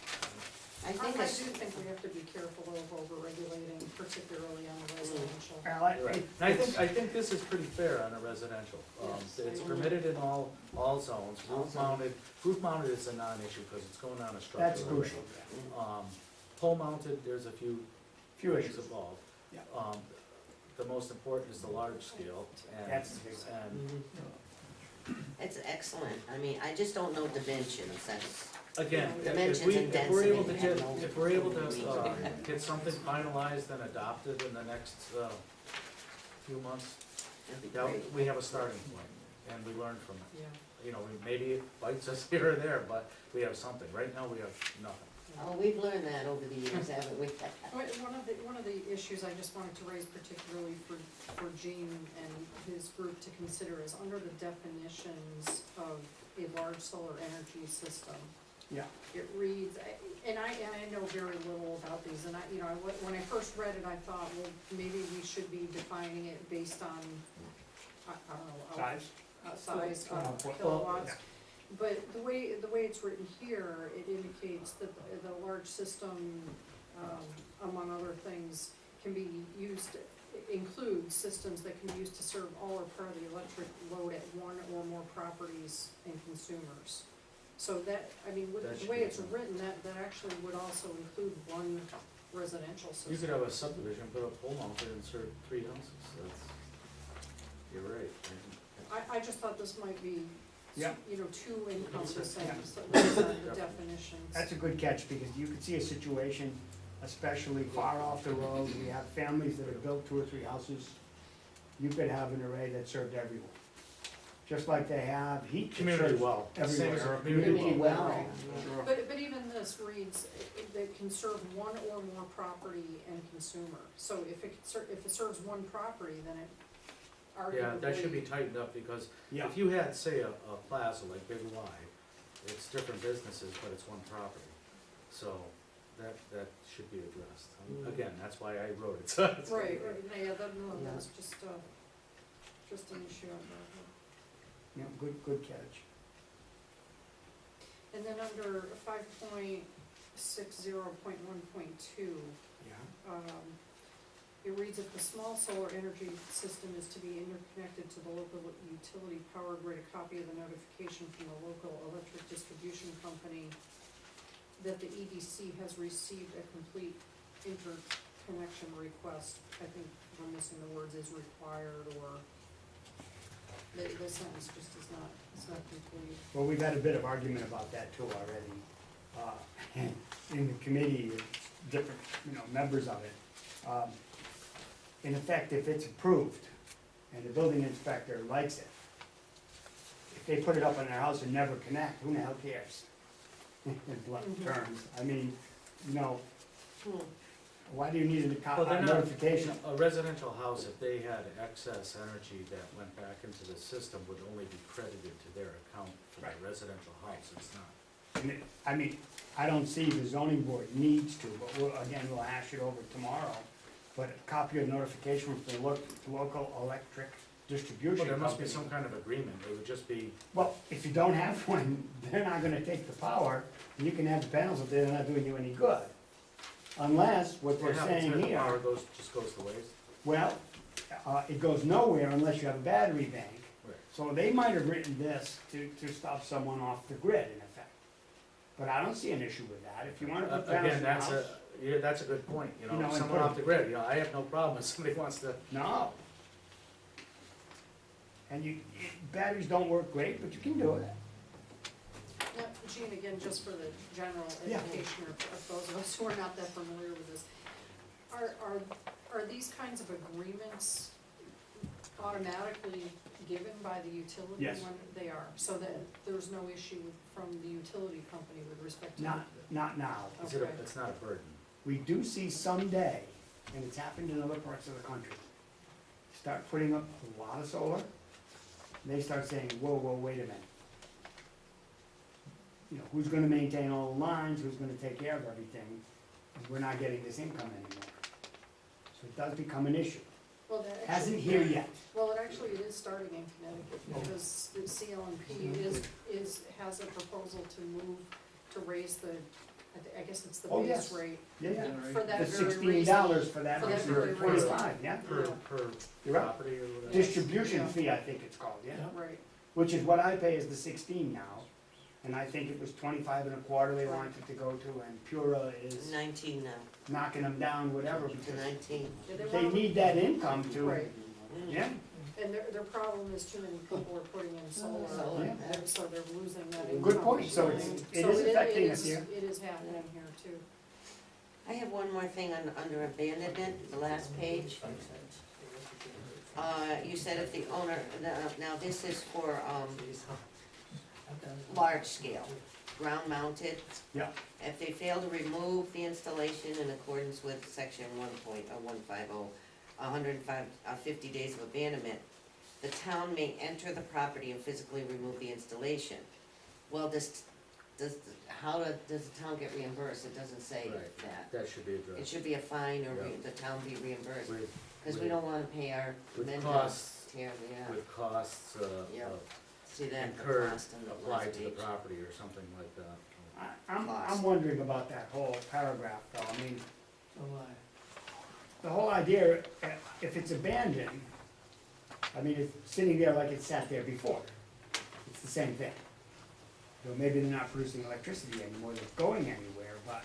I I think do it's, think we have to be careful of over-regulating, particularly on the residential. Well, Right, and I think this is pretty fair on a residential. Yes. It's permitted in all zones. Roof mounted is a non-issue because it's going on a structure. That's already. crucial, Pole mounted, there's a few few things issues. involved. Yeah. The most important is the large scale, and, That's the big one. and it's excellent, I mean, I just don't know dimensions, that's, again, Dimensions and if we're able to density, get, I have no- if we're able to, get something finalized and adopted in the next, few months, that'd be that, great. we have a starting point, and we learn from it. Yeah. Maybe it bites us here or there, but we have something. Right now, we have nothing. Oh, we've learned that over the years, haven't we? One of the issues I just wanted to raise particularly for Gene and his group to consider is under the definitions of a large solar energy system. Yeah. It reads, and I know very little about these, and when I first read it, I thought, well, maybe we should be defining it based on, I don't know. Size? Size, Well, kilowatts. yeah. But the way it's written here, it indicates that the large system, among other things, can be used, includes systems that can be used to serve all or part of the electric load at one or more properties and consumers. So that, I mean, with That the should way be it's fine. written, that actually would also include one residential system. You could have a subdivision, put a pole mounted and serve 3 houses. You're right. I just thought this might be, Yeah. too encompassing, Yeah. so based on the definitions. That's a good catch, because you could see a situation, especially far off the road, we have families that have built 2 or 3 houses. You could have an array that served everyone, just like they have heat that Community serves well. Same as everywhere. our community Community well. well. Sure. But even this reads, that can serve one or more property and consumer. So if it serves one property, then it arguably. Yeah, that should be tightened up, because Yeah, if you had, say, a plaza like Big Y, it's different businesses, but it's one property. So that should be addressed. Again, that's why I wrote it, so. it's- Right, yeah, Yeah. that's just an issue on that. yeah, good catch. And then under 5.60.1.2, Yeah, it reads, if the small solar energy system is to be interconnected to the local utility power grid, a copy of the notification from the local electric distribution company that the EDC has received a complete interconnection request. I think we're missing the words "is required," or the sentence just is not, it's not complete. well, we've had a bit of argument about that too already. In the committee, different, members of it. In effect, if it's approved and the building inspector likes it, if they put it up in their house and never connect, who the hell cares? in blunt terms. I mean, you know, Hmm. why do you need Well, they're a not, notification? a residential house, if they had excess energy that went back into the system, would only be credited to their account for Right. the residential house, it's not. And I mean, I don't see the zoning board needs to, but we'll hash it over tomorrow. But a copy of notification from the local electric distribution Well, there must be company. some kind of agreement, it would just be, Well, if you don't have one, they're not gonna take the power, and you can have the panels up there, they're not doing you any good. Unless, what what they're happens saying if the here, power goes, just goes to waste? well, it goes nowhere unless you have a battery bank. Right. So they might have written this to stop someone off the grid, in effect. But I don't see an issue with that, if you wanna put panels Again, in the that's house. yeah, that's a good point, you You know, know, if and someone put a- off the grid, you know, I have no problem if somebody wants to, No. And batteries don't work great, but you can do it. Now, Jean, again, just for the general Yeah. education of those of us who are not that familiar with this, are these kinds of agreements automatically given by the utility? Yes. When they are, so that there's no issue from the utility company with respect to? Not now. Okay. it's not a burden. We do see someday, and it's happened in other parts of the country, start putting up a lot of solar, and they start saying, whoa, wait a minute. You know, who's gonna maintain all the lines, who's gonna take care of everything, and we're not getting this income anymore. So it does become an issue. Well, that Hasn't actually, here yet. well, it is starting in Connecticut, because the CLMP has a proposal to move, to raise the, I guess it's the Oh, base yes. rate, Yeah, for that the very $16 reason. for that For that reason, very or 45, reason. yeah. Per, Yeah. per You're right. property or whatever. Distribution Yeah. fee, I think it's called, yeah. Right, Which is what I pay is the 16 now, and I think it was 25 and a quarter they wanted it to go to, and Pura is 19 now, knocking them down, whatever, to because 19. yeah, they need that income to, right, yeah, and their problem is too many people are putting in solar, Solar, yeah. and so they're losing that income. Good point. So it So is affecting it us here. It is happening here too. I have one more thing under abandonment, the last page. You said if the owner, now this is for, large scale, ground mounted. Yeah. If they fail to remove the installation in accordance with section 1.150, 50 days of abandonment, the town may enter the property and physically remove the installation. Well, how does the town get reimbursed? It doesn't say Right. that. That should be It addressed. should be a fine or Yeah. the town be reimbursed, With, because we don't wanna pay our with vendors, costs, tear, yeah, with costs, Yeah. see that, the incurred, cost on the last applied to the page. property or something like that. I'm wondering about that whole paragraph though, I mean, So the whole idea, if it's abandoned, I mean, it's sitting there like it sat there before, it's the same thing. So maybe they're not producing electricity anymore, they're going anywhere, but,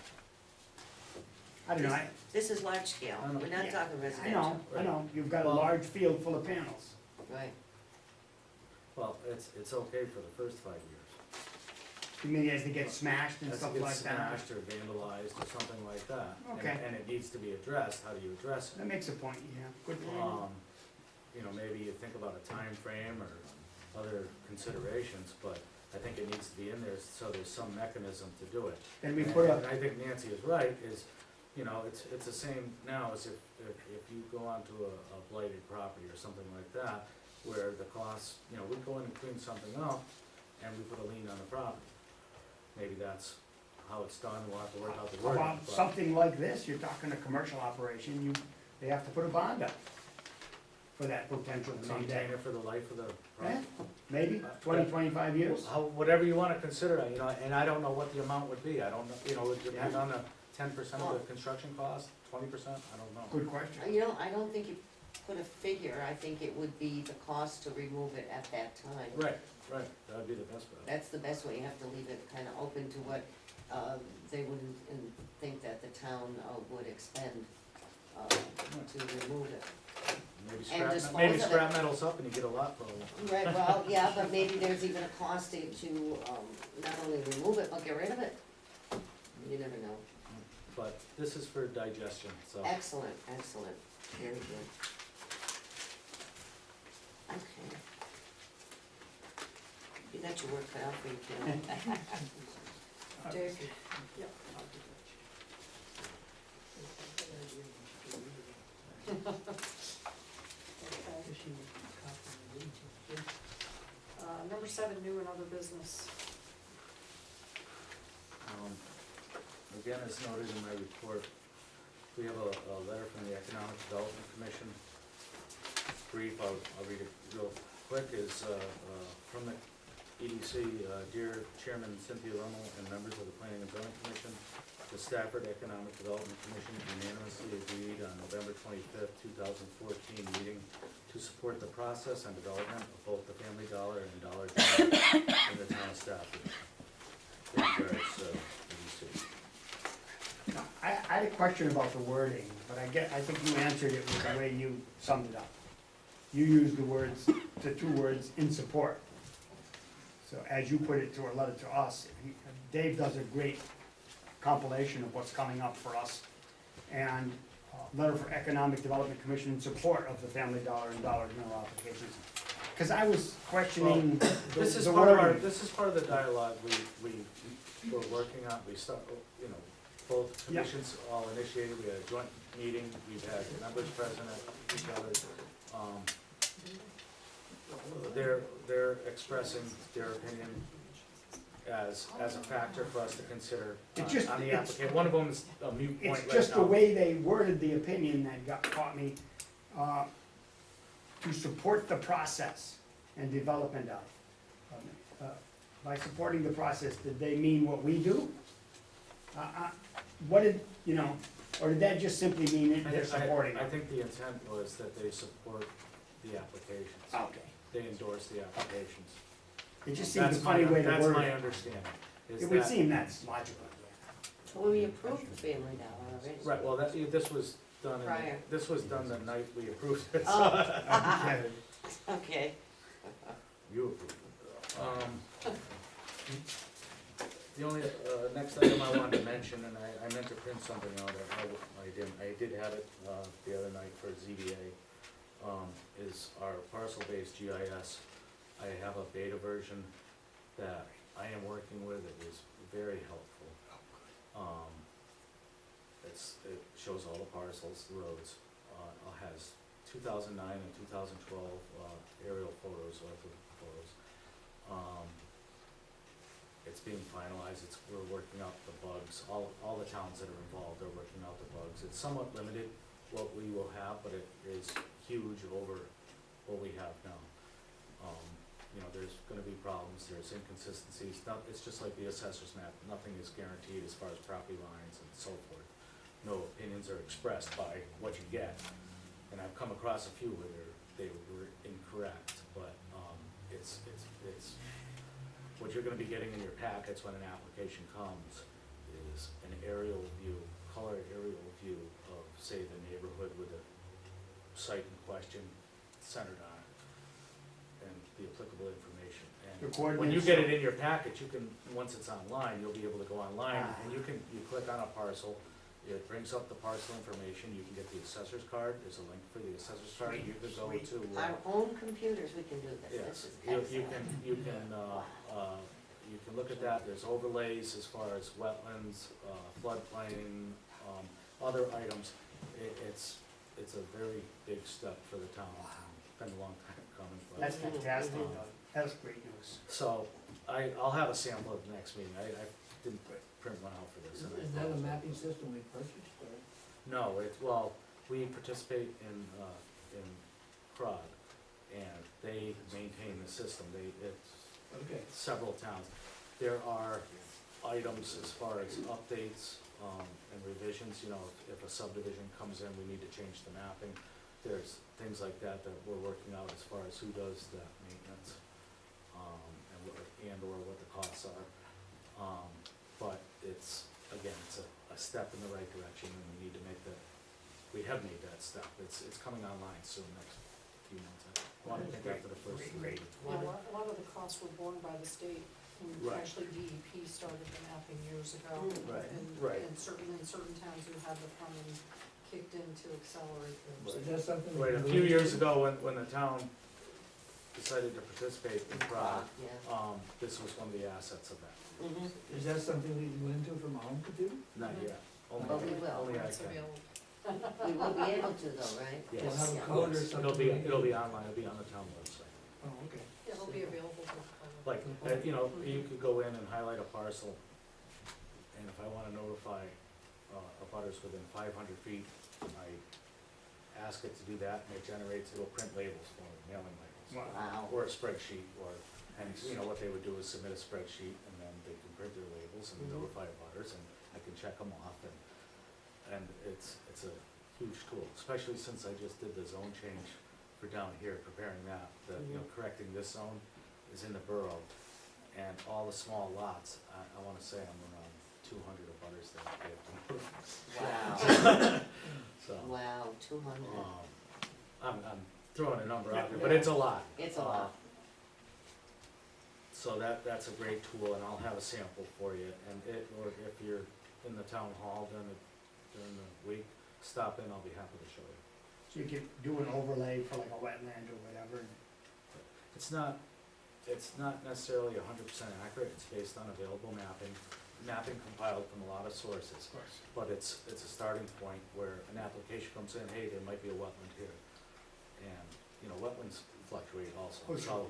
I don't know, This is large scale, I know. we're not Yeah, talking I residential. know, you've got a Well- large field full of panels. Right, Well, it's okay for the first 5 years. You mean as they get smashed and As it stuff gets like that? smashed or vandalized or something like that. Okay. And it needs to be addressed, how do you address it? That makes a point, yeah, good point. You know, maybe you think about a time frame or other considerations, but I think it needs to be in there so there's some mechanism to do it. Then we And- put And a, I think Nancy is right, is, you know, it's the same now as if you go onto a blighted property or something like that, where the costs, you know, we go in and clean something up and we put a lien on the property. Maybe that's how it's done, we'll have to work out the how wording, about but- something like this, you're talking a commercial operation, they have to put a bond up for that potential Maintain someday. it for the life of the Eh, property. maybe 20, 25 years? Whatever you wanna consider, you know, and I don't know what the amount would be, I don't know, you know, it depends Yeah. on the 10% of the construction cost, 20%, I don't know. Good question. you know, I don't think you put a figure, I think it would be the cost to remove it at that time. Right, that would be the best bet. That's the best way, you have to leave it kinda open to what, they wouldn't think that the town would expend, to remove it. Maybe And dispose maybe of it. scrap metal's up and you get a lot for it. Right, well, yeah, but maybe there's even a cost to, not only remove it, but get rid of it. You never know. But this is for digestion, so. Excellent, excellent, very good. Okay. You got your work cut out for you, Kim. Dick, yep. Okay. Number 7, new and other business. Again, as noted in my report, we have a letter from the Economic Development Commission. Brief, I'll read it real quick, is from the EDC, dear Chairman Cynthia Rummel and members of the Planning and Zoning Commission, the Stafford Economic Development Commission unanimously agreed on November 25th, 2014 meeting to support the process and development of both the Family Dollar and Dollar General in the town of Stafford. Regards, EDC. Now, I had a question about the wording, but I think you answered it with the way you summed it up. You used the 2 words, in support. So as you put it to a letter to us, Dave does a great compilation of what's coming up for us. And letter for Economic Development Commission in support of the Family Dollar and Dollar General applications. Because I was questioning This is the part of wording. this is part of the dialogue we're working on. We start, both commissions all initiated, we had a joint meeting, we've had members present at each other's. They're expressing their opinion as a factor for us to consider on the application. One of them is a moot point right now. It's just the way they worded the opinion that caught me, to support the process and development of. By supporting the process, did they mean what we do? What did, or did that just simply mean they're supporting I it? think the intent was that they support the applications. Okay. They endorse the applications. It just seems a funny way to word it. That's my understanding. It would seem that's logical, Well, we approved the Family Dollar already. Right, well, this was done, Prior. this was done the night we approved it. Oh, yeah. okay. You approved it. The only, next item I wanted to mention, and I meant to print something out, I didn't, I did have it, the other night for ZBA, is our parcel-based GIS. I have a beta version that I am working with, it was very helpful. It shows all the parcels, the roads, has 2009 and 2012, aerial photos, ortho photos. It's being finalized, we're working out the bugs, all the towns that are involved are working out the bugs. It's somewhat limited what we will have, but it is huge over what we have now. There's gonna be problems, there's inconsistencies, it's just like the assessor's map, nothing is guaranteed as far as property lines and so forth. No opinions are expressed by what you get, and I've come across a few where they were incorrect, but, it's what you're gonna be getting in your packets when an application comes is an aerial view, color aerial view of, say, the neighborhood with the site in question centered on it, and the applicable information. The And when you get it in your packet, you can, once it's online, you'll be able to go online, and you click on a parcel, it brings up the parcel information, you can get the assessor's card, there's a link for the assessor's card, you could go to. Our own computers, we can do this, Yes, this is you excellent. you can look at that, there's overlays as far as wetlands, floodplain, other items. It's a very big step for the town. It's been a long time coming, but. That's fantastic, that's great news. So, I'll have a sample at the next meeting, I didn't print one out for this. and I Is that a apologize. mapping system we purchased, or? No, we participate in CROG, and they maintain the system, it's Okay. several towns. There are items as far as updates, and revisions, if a subdivision comes in, we need to change the mapping. There's things like that we're working out as far as who does that maintenance, and or what the costs are. But it's a step in the right direction, and we need to we have made that step. It's coming online soon, next few months. I want to think after the first. Great. Yeah, a lot of the costs were borne by the state, and Right. actually DEP started the mapping years ago. Right, And right. in certain towns who had the funding kicked in to accelerate So things. that's something. Right, a few years ago, when the town decided to participate in PROG, Yeah. this was one of the assets of that. Mhm. Is that something that you went into from home to do? Not yet. Only- But we will. Only I It's can. available. We will be able to though, right? We'll Yes. have a Yeah. code or Yes. something? It'll be online, it'll be on the town website. Oh, okay. Yeah, it'll be available for the public. Like, you know, you could go in and highlight a parcel, and if I wanna notify, abutters within 500 feet, I ask it to do that, and it generates, it'll print labels for me, mailing labels. Wow. Or a spreadsheet, and you know, what they would do is submit a spreadsheet, and then they can print their labels and Mhm. notify abutters, and I can check them off, and it's a huge tool, especially since I just did the zone change for down here, preparing that, you know, correcting this zone is in the borough, and all the small lots, I wanna say I'm around 200 abutters that I Wow. so, Wow, 200. I'm throwing a number out there, but it's a lot. It's a lot. So that's a great tool, and I'll have a sample for you, or if you're in the town hall during the week, stop in, I'll be happy to show you. So you could do an overlay for like a wetland or whatever. It's not necessarily 100% accurate, it's based on available mapping compiled from a lot of sources. Of course. But it's a starting point where an application comes in, hey, there might be a wetland here. And, you know, wetlands fluctuate also. Oh, sure. So,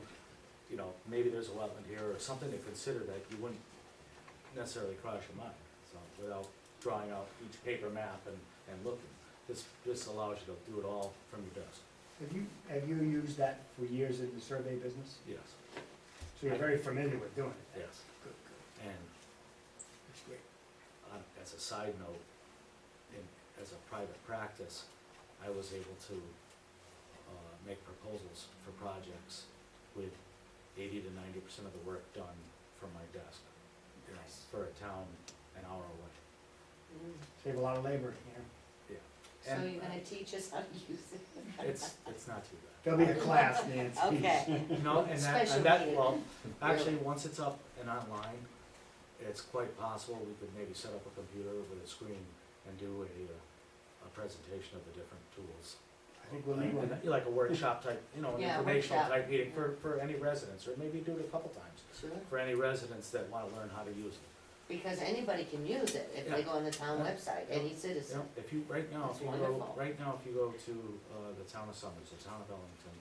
you know, maybe there's a wetland here or something to consider that you wouldn't necessarily cross your mind. So without drawing out each paper map and looking, this allows you to do it all from your desk. Have you used that for years in the survey business? Yes, So you're very familiar with doing it? yes. Good, good. And That's great. as a side note, as a private practice, I was able to make proposals for projects with 80 to 90% of the work done from my desk, you know, for a town an hour away. Mm. Save a lot of labor, you know? So And you're gonna teach us how to use it? it's not too bad. There'll be a class, Nancy. Okay. No, and Special that, meeting. well, actually, once it's up and online, it's quite possible we could maybe set up a computer with a screen and do a presentation of the different tools. I think we'll need one. And like a workshop type, you know, an Yeah, informational workshop. type meeting for any residents, or maybe do it a couple times, Sure, for any residents that wanna learn how to use it. because anybody can use it if they Yeah. go on the town Yeah. website, any citizen. If you, right now, That's if you go, wonderful. right now, if you go to, the town of Summers, the town of Ellington,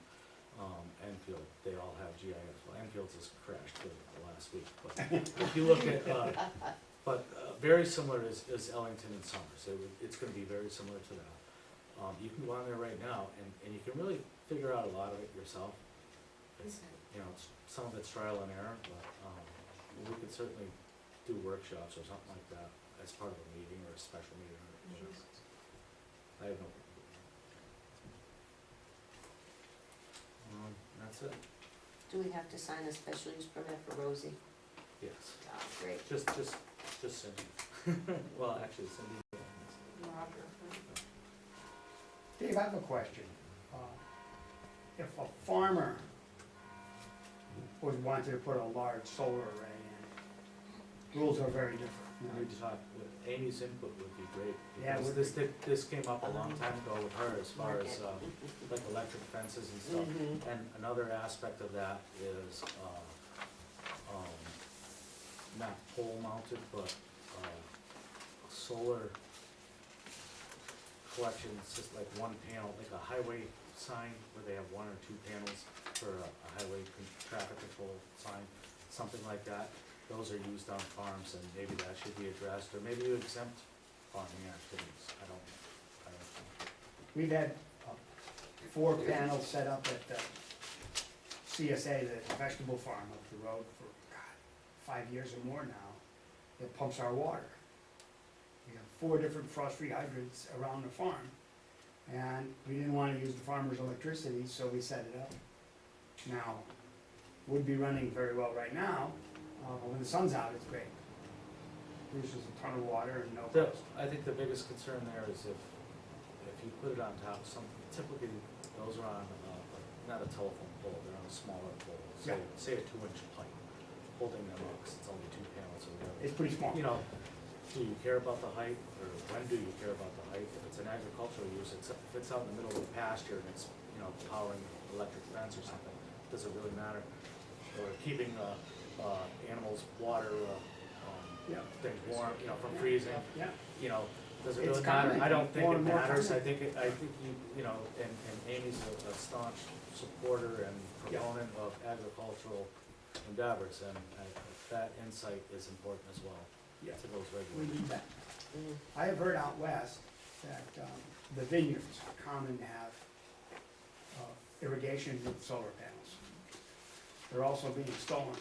Enfield, they all have GIS. Well, Enfield's has crashed for the last week, but if you look at, very similar is Ellington and Summers. It's gonna be very similar to that. You can go on there right now, and you can really figure out a lot of it yourself. It's, you know, some of it's trial and error, but, we could certainly do workshops or something like that as part of a meeting or a special meeting or whatever. I have no problem. That's it, Do we have to sign a special use permit for Rosie? yes. Oh, great. Just Cindy. Well, actually, Cindy. Roger. Dave, I have a question. If a farmer wanted to put a large solar array in, rules are very different. We talked, Amy's input would be great, Yeah, because this came up a long time ago with her as far as, like electric fences and stuff. Mhm. And another aspect of that is, not pole mounted, but, solar collection, it's just like one panel, like a highway sign where they have one or two panels for a highway traffic control sign, something like that. Those are used on farms, and maybe that should be addressed, or maybe you exempt farming activities, I don't know. We've had 4 panels set up at the CSA, the vegetable farm up the road for, God, 5 years or more now, that pumps our water. We have 4 different frost-free hydrants around the farm, and we didn't want to use the farmer's electricity, so we set it up. Now, would be running very well right now, but when the sun's out, it's great. Produces a ton of water and no cost. I think the biggest concern there is if you put it on top of something, typically those are on, not a telephone pole, they're on a smaller pole, say a 2-inch pipe, holding them up, 'cause it's only 2 panels or whatever. It's pretty small. You know, do you care about the height, or when do you care about the height? If it's an agricultural use, if it's out in the middle of a pasture and it's, you know, powering electric fence or something, does it really matter? Or keeping, animals, water, Yeah. things warm, you know, from freezing, Yeah, you know, does it It's really matter? common. I don't think More it and more matters, I common. think, you know, and Amy's a staunch supporter and Yeah. proponent of agricultural endeavors, and that insight is important as well yeah, to those we regulations. need that. Mm. I have heard out west that the vineyards are common to have irrigation with solar panels. They're also being stolen.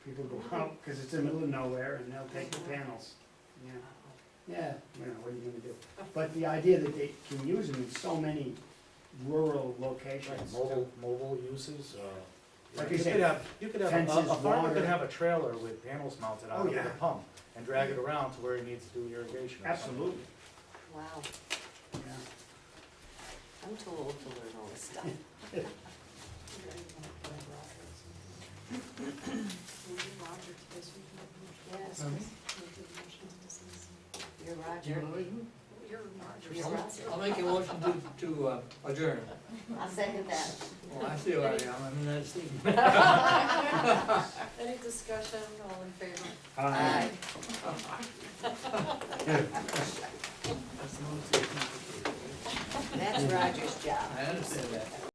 People go out, because it's in the middle of nowhere, and they'll take the panels. Yeah, you know, what are you gonna do? But the idea that they can use them in so many rural Right, locations. mobile uses, Like you you could said, have, fences, a farmer water. could have a trailer with panels mounted on Oh, it with yeah. a pump, and drag it around to where he needs to do irrigation or something. Absolutely, Wow, yeah. I'm too old to learn all this stuff. Roger today, so we can make a motion. Yes, Pardon me? Make a motion to dismiss. you're Do you Roger. want to- You're Roger. You're Roger. I'll make a motion to adjourn. I'll second that. Well, I see who I am, I'm in that seat. Any discussion, all in favor? Aye. That's the most. That's Roger's job. I understand that.